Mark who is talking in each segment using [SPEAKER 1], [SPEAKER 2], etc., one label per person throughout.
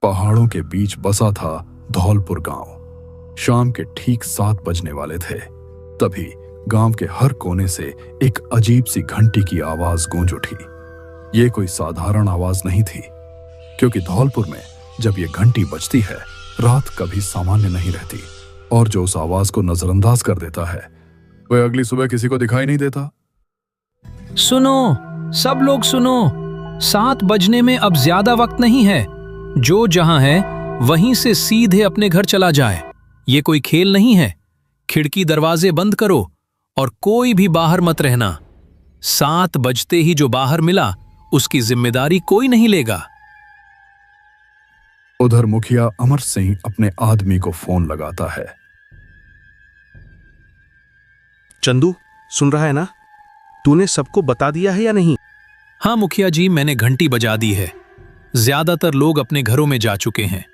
[SPEAKER 1] पहाड़ों के बीच बसा था धौलपुर गांव। शाम के ठीक 7 बजने वाले थे। तभी गांव के हर कोने से एक अजीब सी घंटी की आवाज गूंज उठी। ये कोई साधारण आवाज नहीं थी, क्योंकि धौलपुर में जब ये घंटी बजती है, रात कभी सामान्य नहीं रहती, और जो उस आवाज को नजरअंदाज कर देता है, वह अगली सुबह किसी को दिखाई नहीं देता।
[SPEAKER 2] सुनो, सब लोग सुनो, 7 बजने में अब ज्यादा वक्त नहीं है। जो जहां है वहीं से सीधे अपने घर चला जाए। ये कोई खेल नहीं है। खिड़की दरवाजे बंद करो और कोई भी बाहर मत रहना। 7 बजते ही जो बाहर मिला, उसकी जिम्मेदारी कोई नहीं लेगा।
[SPEAKER 1] उधर मुखिया अमर सिंह अपने आदमी को फोन लगाता है।
[SPEAKER 3] चंदू, सुन रहा है ना? तूने सबको बता दिया है या नहीं?
[SPEAKER 2] हाँ मुखिया जी, मैंने घंटी बजा दी है। ज्यादातर लोग अपने घरों में जा चुके हैं।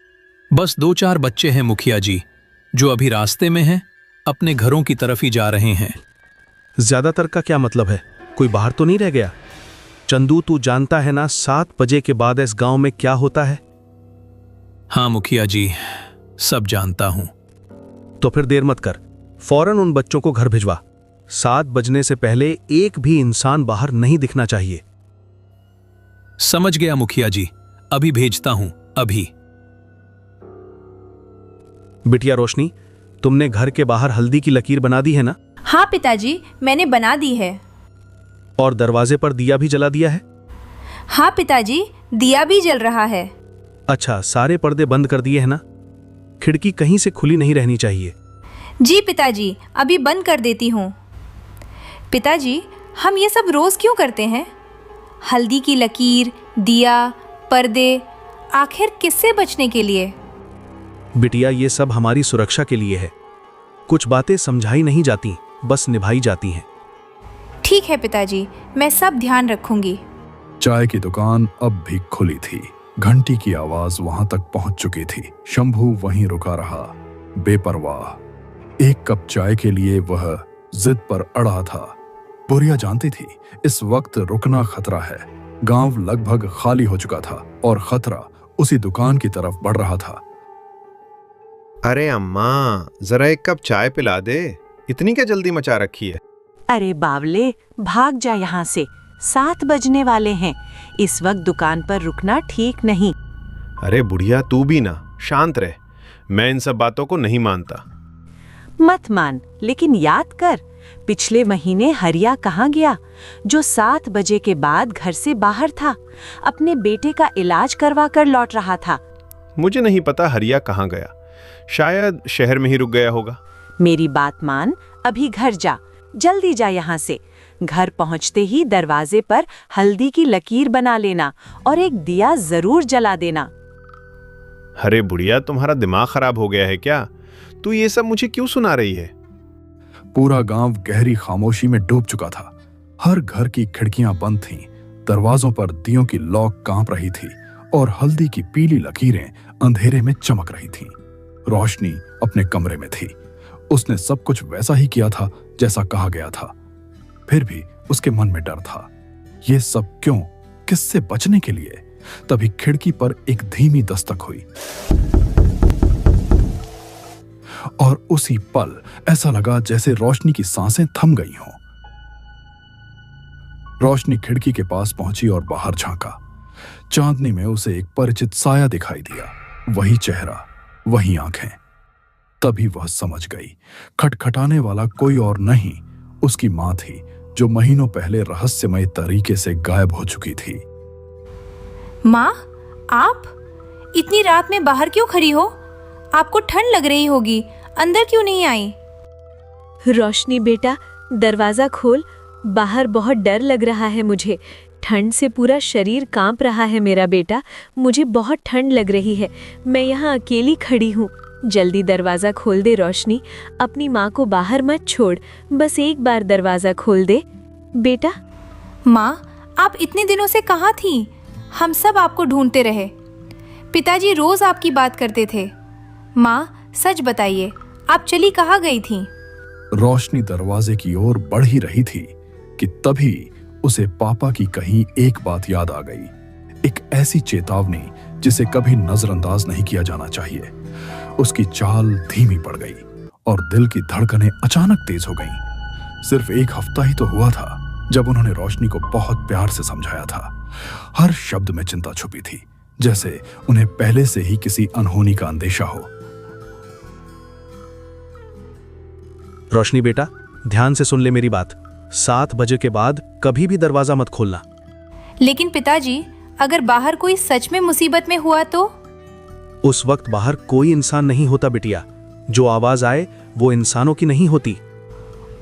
[SPEAKER 2] बस 2-4 बच्चे हैं मुखिया जी, जो अभी रास्ते में हैं, अपने घरों की तरफ ही जा रहे हैं।
[SPEAKER 3] ज्यादातर का क्या मतलब है? कोई बाहर तो नहीं रह गया? चंदू, तू जानता है ना 7 बजे के बाद इस गांव में क्या होता है?
[SPEAKER 2] हाँ मुखिया जी, सब जानता हूं।
[SPEAKER 3] तो फिर देर मत कर, फौरन उन बच्चों को घर भिजवा। 7 बजने से पहले एक भी इंसान बाहर नहीं दिखना चाहिए।
[SPEAKER 2] समझ गया मुखिया जी, अभी भेजता हूं, अभी।
[SPEAKER 3] बिटिया रोशनी, तुमने घर के बाहर हल्दी की लकीर बना दी है ना?
[SPEAKER 4] हाँ पिताजी, मैंने बना दी है।
[SPEAKER 3] और दरवाजे पर दिया भी जला दिया है?
[SPEAKER 4] हाँ पिताजी, दिया भी जल रहा है।
[SPEAKER 3] अच्छा, सारे पर्दे बंद कर दिए हैं ना? खिड़की कहीं से खुली नहीं रहनी चाहिए।
[SPEAKER 4] जी पिताजी, अभी बंद कर देती हूँ। पिताजी, हम ये सब रोज क्यों करते हैं? हल्दी की लकीर, दिया, पर्दे, आखिर किससे बचने के लिए?
[SPEAKER 3] बिटिया, ये सब हमारी सुरक्षा के लिए है। कुछ बातें समझाई नहीं जाती, बस निभाई जाती हैं।
[SPEAKER 4] ठीक है पिताजी, मैं सब ध्यान रखूंगी।
[SPEAKER 1] चाय की दुकान अब भी खुली थी। घंटी की आवाज वहां तक पहुंच चुकी थी। शंभू वहीं रुका रहा, बेपरवाह। एक कप चाय के लिए वह जिद पर अड़ा था। बुढ़िया जानती थी इस वक्त रुकना खतरा है। गांव लगभग खाली हो चुका था और खतरा उसी दुकान की तरफ बढ़ रहा था।
[SPEAKER 5] अरे अम्मा, जरा एक कप चाय पिला दे। इतनी क्या जल्दी मचा रखी है?
[SPEAKER 6] अरे बावले, भाग जा यहाँ से। 7 बजने वाले हैं। इस वक्त दुकान पर रुकना ठीक नहीं।
[SPEAKER 5] अरे बुढ़िया, तू भी ना शांत रह। मैं इन सब बातों को नहीं मानता।
[SPEAKER 6] मत मान, लेकिन याद कर, पिछले महीने हरिया कहाँ गया, जो 7 बजे के बाद घर से बाहर था। अपने बेटे का इलाज करवा कर लौट रहा था।
[SPEAKER 5] मुझे नहीं पता हरिया कहाँ गया। शायद शहर में ही रुक गया होगा।
[SPEAKER 6] मेरी बात मान, अभी घर जा, जल्दी जा यहाँ से। घर पहुँचते ही दरवाजे पर हल्दी की लकीर बना लेना और एक दिया जरूर जला देना।
[SPEAKER 5] अरे बुढ़िया, तुम्हारा दिमाग खराब हो गया है क्या? तू ये सब मुझे क्यों सुना रही है?
[SPEAKER 1] पूरा गांव गहरी खामोशी में डूब चुका था। हर घर की खिड़कियां बंद थीं, दरवाजों पर दियों की लौ कांप रही थी और हल्दी की पीली लकीरें अंधेरे में चमक रही थीं। रोशनी अपने कमरे में थी। उसने सब कुछ वैसा ही किया था जैसा कहा गया था। फिर भी उसके मन में डर था। ये सब क्यों? किससे बचने के लिए? तभी खिड़की पर एक धीमी दस्तक हुई और उसी पल ऐसा लगा जैसे रोशनी की सांसें थम गई हों। रोशनी खिड़की के पास पहुंची और बाहर झांका। चांदनी में उसे एक परिचित साया दिखाई दिया। वही चेहरा, वही आंखें। तभी वह समझ गई, खटखटाने वाला कोई और नहीं, उसकी मां थी, जो महीनों पहले रहस्यमय तरीके से गायब हो चुकी थी।
[SPEAKER 4] माँ, आप इतनी रात में बाहर क्यों खड़ी हो? आपको ठंड लग रही होगी, अंदर क्यों नहीं आई?
[SPEAKER 7] रोशनी बेटा, दरवाजा खोल। बाहर बहुत डर लग रहा है मुझे। ठंड से पूरा शरीर कांप रहा है मेरा बेटा। मुझे बहुत ठंड लग रही है। मैं यहाँ अकेली खड़ी हूँ। जल्दी दरवाजा खोल दे रोशनी। अपनी माँ को बाहर मत छोड़। बस एक बार दरवाजा खोल दे बेटा।
[SPEAKER 4] माँ, आप इतने दिनों से कहाँ थी? हम सब आपको ढूंढते रहे। पिताजी रोज आपकी बात करते थे। माँ, सच बताइए, आप चली कहाँ गई थी?
[SPEAKER 1] रोशनी दरवाजे की ओर बढ़ ही रही थी कि तभी उसे पापा की कही एक बात याद आ गई। एक ऐसी चेतावनी जिसे कभी नजरअंदाज नहीं किया जाना चाहिए। उसकी चाल धीमी पड़ गई और दिल की धड़कनें अचानक तेज हो गईं। सिर्फ एक हफ्ता ही तो हुआ था जब उन्होंने रोशनी को बहुत प्यार से समझाया था। हर शब्द में चिंता छुपी थी, जैसे उन्हें पहले से ही किसी अनहोनी का अंदेशा हो।
[SPEAKER 3] रोशनी बेटा, ध्यान से सुन ले मेरी बात। 7 बजे के बाद कभी भी दरवाजा मत खोलना।
[SPEAKER 4] लेकिन पिताजी, अगर बाहर कोई सच में मुसीबत में हुआ तो?
[SPEAKER 3] उस वक्त बाहर कोई इंसान नहीं होता बिटिया। जो आवाज आए वो इंसानों की नहीं होती।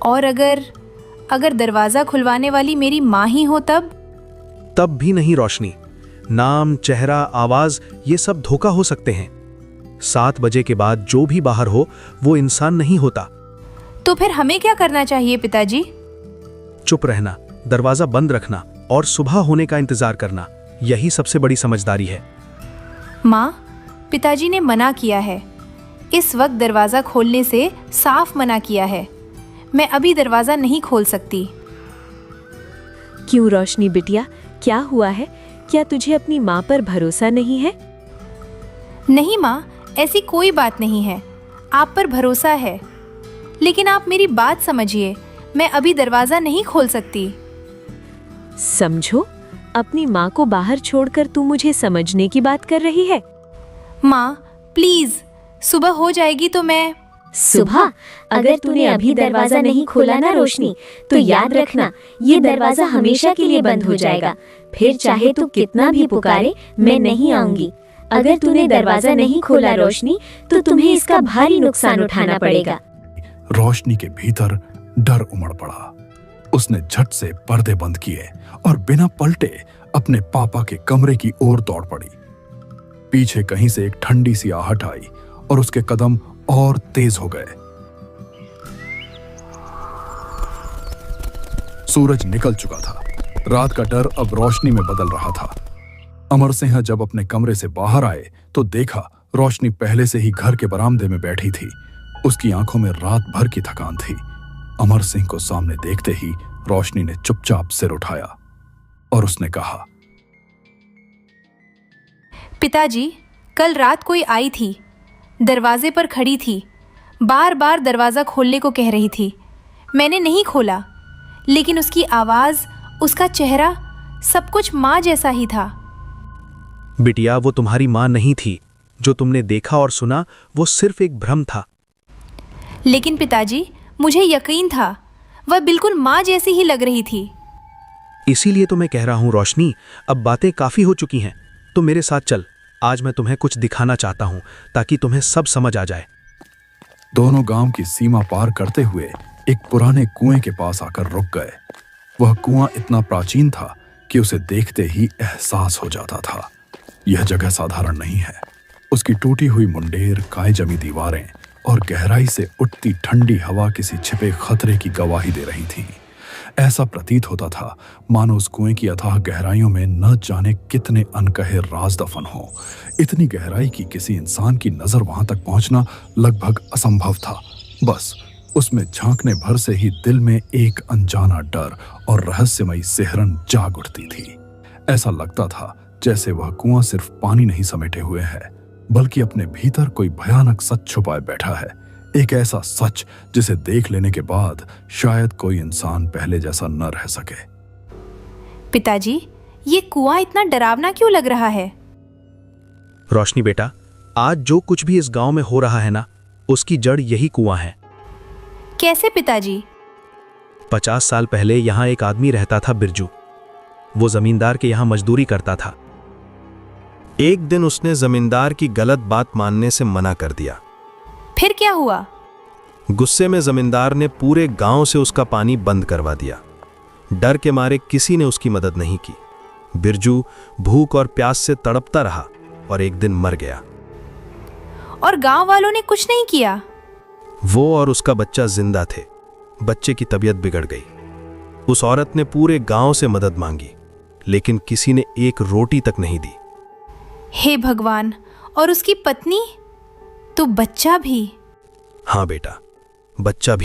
[SPEAKER 4] और अगर दरवाजा खुलवाने वाली मेरी माँ ही हो तब?
[SPEAKER 3] तब भी नहीं रोशनी। नाम, चेहरा, आवाज ये सब धोखा हो सकते हैं। 7 बजे के बाद जो भी बाहर हो वो इंसान नहीं होता।
[SPEAKER 4] तो फिर हमें क्या करना चाहिए पिताजी?
[SPEAKER 3] चुप रहना, दरवाजा बंद रखना और सुबह होने का इंतजार करना, यही सबसे बड़ी समझदारी है।
[SPEAKER 4] माँ, पिताजी ने मना किया है। इस वक्त दरवाजा खोलने से साफ मना किया है। मैं अभी दरवाजा नहीं खोल सकती।
[SPEAKER 7] क्यों रोशनी बिटिया, क्या हुआ है? क्या तुझे अपनी माँ पर भरोसा नहीं है?
[SPEAKER 4] नहीं माँ, ऐसी कोई बात नहीं है। आप पर भरोसा है, लेकिन आप मेरी बात समझिए। मैं अभी दरवाजा नहीं खोल सकती।
[SPEAKER 7] समझो, अपनी माँ को बाहर छोड़कर तू मुझे समझने की बात कर रही है?
[SPEAKER 4] माँ प्लीज, सुबह हो जाएगी तो मैं...
[SPEAKER 8] सुबह? अगर तूने अभी दरवाजा नहीं खोला ना रोशनी, तो याद रखना ये दरवाजा हमेशा के लिए बंद हो जाएगा। फिर चाहे तू कितना भी पुकारे, मैं नहीं आऊंगी। अगर तूने दरवाजा नहीं खोला रोशनी, तो तुम्हें इसका भारी नुकसान उठाना पड़ेगा।
[SPEAKER 1] रोशनी के भीतर डर उमड़ पड़ा। उसने झट से पर्दे बंद किए और बिना पलटे अपने पापा के कमरे की ओर दौड़ पड़ी। पीछे कहीं से एक ठंडी सी आहट आई और उसके कदम और तेज हो गए। सूरज निकल चुका था। रात का डर अब रोशनी में बदल रहा था। अमर सिंह जब अपने कमरे से बाहर आए तो देखा रोशनी पहले से ही घर के बरामदे में बैठी थी। उसकी आंखों में रात भर की थकान थी। अमर सिंह को सामने देखते ही रोशनी ने चुपचाप सिर उठाया और उसने कहा,
[SPEAKER 4] पिताजी, कल रात कोई आई थी, दरवाजे पर खड़ी थी, बार बार दरवाजा खोलने को कह रही थी। मैंने नहीं खोला, लेकिन उसकी आवाज, उसका चेहरा, सब कुछ माँ जैसा ही था।
[SPEAKER 3] बिटिया, वो तुम्हारी माँ नहीं थी। जो तुमने देखा और सुना वो सिर्फ एक भ्रम था।
[SPEAKER 4] लेकिन पिताजी, मुझे यकीन था वह बिल्कुल माँ जैसी ही लग रही थी।
[SPEAKER 3] इसीलिए तो मैं कह रहा हूं रोशनी, अब बातें काफी हो चुकी हैं। तो मेरे साथ चल, आज मैं तुम्हें कुछ दिखाना चाहता हूं ताकि तुम्हें सब समझ आ जाए।
[SPEAKER 1] दोनों गांव की सीमा पार करते हुए एक पुराने कुएं के पास आकर रुक गए। वह कुआं इतना प्राचीन था कि उसे देखते ही एहसास हो जाता था यह जगह साधारण नहीं है। उसकी टूटी हुई मुंडेर, काय जमी दीवारें और गहराई से उठती ठंडी हवा किसी छिपे खतरे की गवाही दे रही थी। ऐसा प्रतीत होता था मानो उस कुएं की अथाह गहराइयों में न जाने कितने अनकहे राज दफन हो। इतनी गहराई की किसी इंसान की नजर वहां तक पहुंचना लगभग असंभव था। बस उसमें झांकने भर से ही दिल में एक अनजाना डर और रहस्यमयी सिहरन जाग उठती थी। ऐसा लगता था जैसे वह कुआं सिर्फ पानी नहीं समेटे हुए है, बल्कि अपने भीतर कोई भयानक सच छुपाए बैठा है। एक ऐसा सच जिसे देख लेने के बाद शायद कोई इंसान पहले जैसा न रह सके।
[SPEAKER 4] पिताजी, ये कुआं इतना डरावना क्यों लग रहा है?
[SPEAKER 3] रोशनी बेटा, आज जो कुछ भी इस गांव में हो रहा है ना, उसकी जड़ यही कुआं है।
[SPEAKER 4] कैसे पिताजी?
[SPEAKER 3] 50 साल पहले यहां एक आदमी रहता था, बिरजू। वो जमींदार के यहां मजदूरी करता था।
[SPEAKER 5] एक दिन उसने जमींदार की गलत बात मानने से मना कर दिया।
[SPEAKER 4] फिर क्या हुआ?
[SPEAKER 5] गुस्से में जमींदार ने पूरे गांव से उसका पानी बंद करवा दिया। डर के मारे किसी ने उसकी मदद नहीं की। बिरजू भूख और प्यास से तड़पता रहा और एक दिन मर गया।
[SPEAKER 4] और गांव वालों ने कुछ नहीं किया?
[SPEAKER 5] वो और उसका बच्चा जिंदा थे। बच्चे की तबीयत बिगड़ गई। उस औरत ने पूरे गांव से मदद मांगी, लेकिन किसी ने एक रोटी तक नहीं दी।
[SPEAKER 4] हे भगवान! और उसकी पत्नी? तो बच्चा भी?
[SPEAKER 5] हाँ बेटा, बच्चा भी।